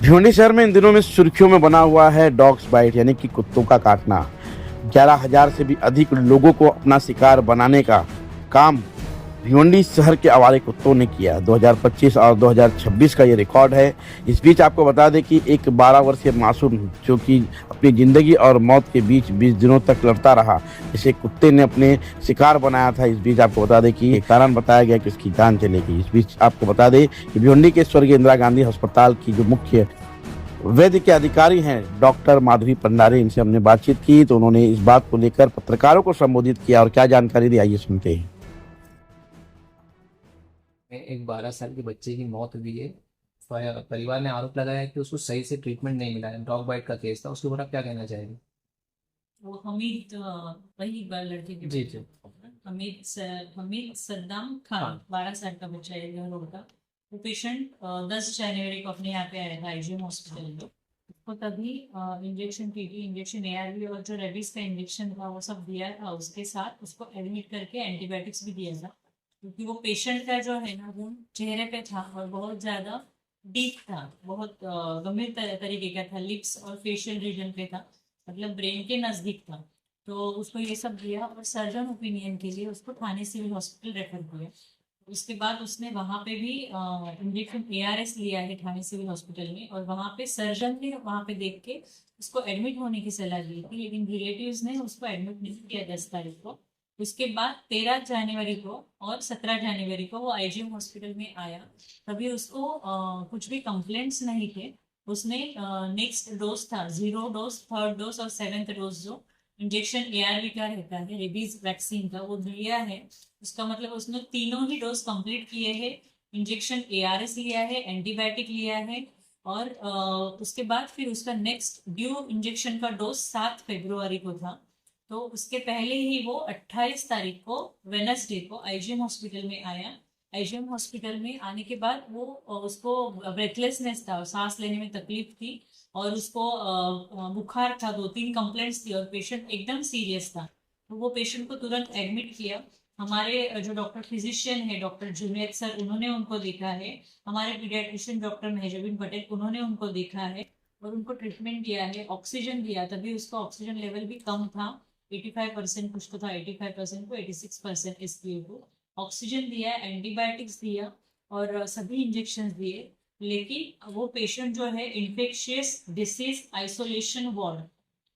भिवंडी शहर में इन दिनों में सुर्खियों में बना हुआ है डॉग्स बाइट यानी कि कुत्तों का काटना। 11,000 से भी अधिक लोगों को अपना शिकार बनाने का काम भिवंडी शहर के आवारे कुत्तों ने किया। 2025 और 2026 का ये रिकॉर्ड है। इस बीच आपको बता दें कि एक 12 वर्षीय मासूम जो कि अपनी ज़िंदगी और मौत के बीच 20 दिनों तक लड़ता रहा, इसे कुत्ते ने अपने शिकार बनाया था। इस बीच आपको बता दें कि कारण बताया गया कि उसकी जान चलेगी। इस बीच आपको बता दें कि भिवंडी के स्वर्गीय इंदिरा गांधी अस्पताल की जो मुख्य वैद्य के अधिकारी हैं डॉक्टर माधवी पंडारी, इनसे हमने बातचीत की तो उन्होंने इस बात को लेकर पत्रकारों को संबोधित किया और क्या जानकारी दी आइए सुनते हैं। में एक 12 साल के बच्चे की मौत हुई है। परिवार ने आरोप लगाया है कि उसको सही से ट्रीटमेंट नहीं मिला है। डॉग बाइट का केस था, उसके ऊपर आप क्या कहना चाहेंगे? वो हमीद वही लड़के के जी जी। हमीद सद्दाम खान, हाँ। 12 साल का बच्चा है जो रोड का। वो पेशेंट 10 जनवरी को अपने यहाँ पे आया था आईजीएम हॉस्पिटल में। उसको तभी इंजेक्शन टीटी इंजेक्शन एआरवी और जो रेबीज का इंजेक्शन था वो सब दिया था। उसके साथ उसको एडमिट करके एंटीबायोटिक्स भी दिया था, क्योंकि वो पेशेंट का जो है ना वो चेहरे पे था और बहुत ज़्यादा डीप था, बहुत गंभीर तरीके का था। लिप्स और फेशियल रीजन पे था, मतलब ब्रेन के नज़दीक था। तो उसको ये सब दिया और सर्जन ओपिनियन के लिए उसको थाने सिविल हॉस्पिटल रेफर किया। उसके बाद उसने वहाँ पे भी इंजेक्शन एआरएस लिया है थाने सिविल हॉस्पिटल में, और वहाँ पे सर्जन ने वहाँ पे देख के उसको एडमिट होने की सलाह दी थी, लेकिन रिलेटिव्स ने उसको एडमिट नहीं किया 10 तारीख को। उसके बाद 13 जनवरी को और 17 जनवरी को वो आईजीएम हॉस्पिटल में आया। तभी उसको कुछ भी कंप्लेंट्स नहीं थे। उसने नेक्स्ट डोज था 0 डोज, 3rd डोज और 7th डोज जो इंजेक्शन एआरवी का रहता है रेबीज वैक्सीन का, वो लिया है। उसका मतलब उसने तीनों ही डोज कंप्लीट किए हैं। इंजेक्शन एआरएस लिया है, एंटीबायोटिक लिया है, और उसके बाद फिर उसका नेक्स्ट ड्यू इंजेक्शन का डोज 7 फरवरी को था। तो उसके पहले ही वो 28 तारीख को वेनसडे को आईजीएम हॉस्पिटल में आया। आईजीएम हॉस्पिटल में आने के बाद वो उसको ब्रेथलेसनेस था, सांस लेने में तकलीफ थी, और उसको बुखार था, 2-3 कंप्लेंट्स थी, और पेशेंट एकदम सीरियस था। तो वो पेशेंट को तुरंत एडमिट किया। हमारे जो डॉक्टर फिजिशियन है डॉक्टर जुनेद सर, उन्होंने उनको देखा है। हमारे पीडियाट्रिशियन डॉक्टर महजबीन पटेल, उन्होंने उनको देखा है और उनको ट्रीटमेंट दिया है, ऑक्सीजन दिया। तभी उसका ऑक्सीजन लेवल भी कम था, 85% कुछ तो था, 85% को 86% SpO2। ऑक्सीजन दिया, एंटीबायोटिक्स दिया और सभी इंजेक्शन दिए। लेकिन वो पेशेंट जो है infectious disease isolation ward,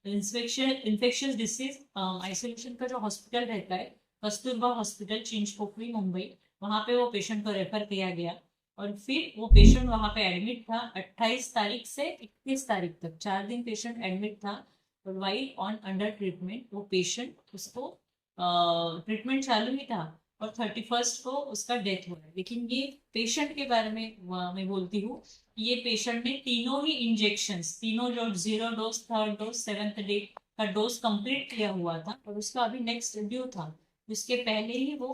infectious disease isolation का जो हॉस्पिटल रहता है कस्तूरबा हॉस्पिटल, चिंचपोकली, मुंबई, वहाँ पे वो पेशेंट को रेफर किया गया। और फिर वो पेशेंट वहाँ पे एडमिट था 28 तारीख से 31 तारीख तक, 4 दिन पेशेंट एडमिट था। वाइल ऑन अंडर ट्रीटमेंट वो पेशेंट, उसको ट्रीटमेंट चालू ही था और 31st को उसका डेथ हुआ है। लेकिन ये पेशेंट के बारे में मैं बोलती हूँ, ये पेशेंट ने तीनों ही इंजेक्शंस, तीनों जो 0 dose, 3rd dose, 7th day का डोज कंप्लीट किया हुआ था, और उसका अभी नेक्स्ट ड्यू था। उसके पहले ही वो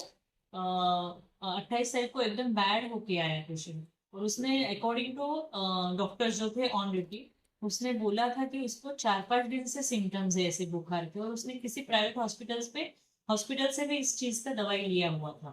28 तारीख को एकदम बैड होके आया पेशेंट। और उसने अकॉर्डिंग टू डॉक्टर्स जो थे ऑन ड्यूटी, उसने बोला था कि उसको 4-5 दिन से सिम्टम्स है ऐसे बुखार के, और उसने किसी प्राइवेट हॉस्पिटल से भी इस चीज़ का दवाई लिया हुआ था।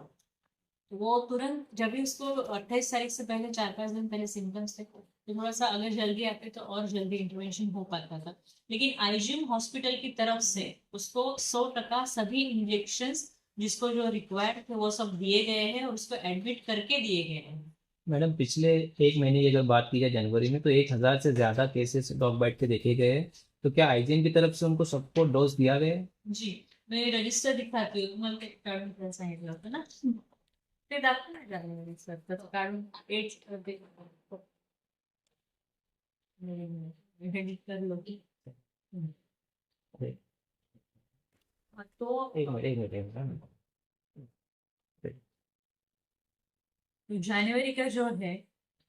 तो वो तुरंत जब भी उसको 28 तारीख से पहले 4-5 दिन पहले सिम्टम्स थे, तो थोड़ा सा अगर जल्दी आते तो और जल्दी इंटरवेंशन हो पाता था। लेकिन आईजीएम हॉस्पिटल की तरफ से उसको 100% सभी इंजेक्शंस जिसको जो रिक्वायर्ड थे वो सब दिए गए हैं, और उसको एडमिट करके दिए गए हैं। मैडम, पिछले एक महीने की अगर बात की जाए जनवरी में, तो 1,000 से ज़्यादा केसेस डॉग बाइट के देखे गए हैं। तो क्या आईजीएम की तरफ से उनको सबको डोज दिया गया है? जी, मैं रजिस्टर दिखाती हूँ, तुम्हाला ते काढून सांगितलं होतं ना, ते दाखवून नाही झालं रजिस्टर, तर काढून एज रजिस्टर लोक एक तो मिनट, एक मिनट, एक मिनट। जनवरी का जो है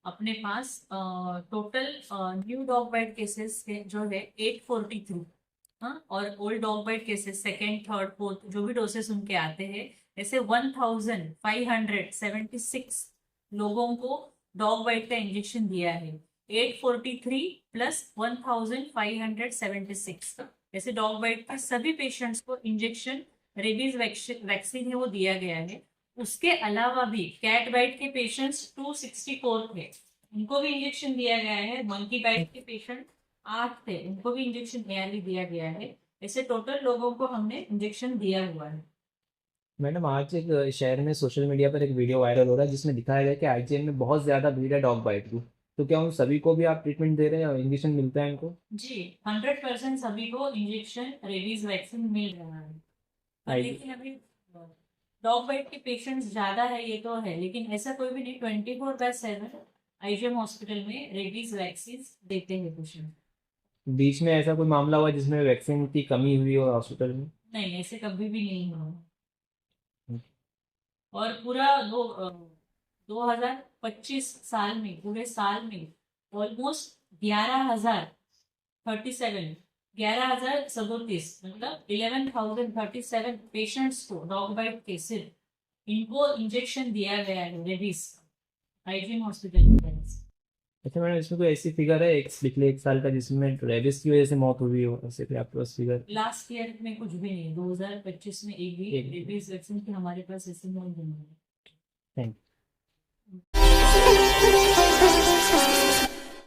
अपने पास total new dog bite cases जो है 843। हाँ, और old dog bite cases 2nd, 3rd, 4th जो भी डोसेस उनके आते हैं, ऐसे 1576 लोगों को डॉग बाइट का इंजेक्शन दिया है। 843 प्लस 1576, ऐसे डॉग बाइट के सभी पेशेंट्स को इंजेक्शन रेबीज वैक्सीन है वो दिया गया है। उसके अलावा भी कैट बाइट के पेशेंट्स 264 थे, उनको भी इंजेक्शन दिया गया है। मंकी बाइट के पेशेंट 8 थे, उनको भी इंजेक्शन एआरवी दिया गया है। ऐसे टोटल लोगों को हमने इंजेक्शन दिया हुआ है। मैडम आज एक शहर में सोशल मीडिया पर एक वीडियो वायरल हो रहा है जिसमें दिखाया गया कि आईजीएम में बहुत ज़्यादा भीड़ है डॉग बाइट की। तो क्या उन सभी को भी आप ट्रीटमेंट दे रहे हैं और इंजेक्शन मिलता है इनको? जी, 100% सभी को इंजेक्शन रेबीज वैक्सीन मिल रहा है। पर आई लेकिन अभी डॉग बाइट के पेशेंट्स ज्यादा है ये तो है, लेकिन ऐसा कोई भी नहीं। 24/7 आईजीएम हॉस्पिटल में रेबीज वैक्सीन देते हैं पेशेंट। बीच में ऐसा कोई मामला हुआ जिसमें वैक्सीन की कमी हुई हो हॉस्पिटल में? नहीं, ऐसे कभी भी नहीं हुआ। और पूरा 2025 साल में, पूरे साल में ऑलमोस्ट 11,037 मतलब 11,037 पेशेंट्स को डॉग बाइट के सिर्फ इनको इंजेक्शन दिया गया है रेबीज आईजीएम हॉस्पिटल की तरफ से। अच्छा मैडम, इसमें कोई ऐसी फिगर है एक पिछले 1 साल का जिसमें रेबिस की वजह से मौत हुई हो, ऐसे कोई आपके पास फिगर? लास्ट ईयर में कुछ भी नहीं, 2025 में एक भी रेबीज वैक्सीन की हमारे पास ऐसी मौत नहीं हुई। Thank you.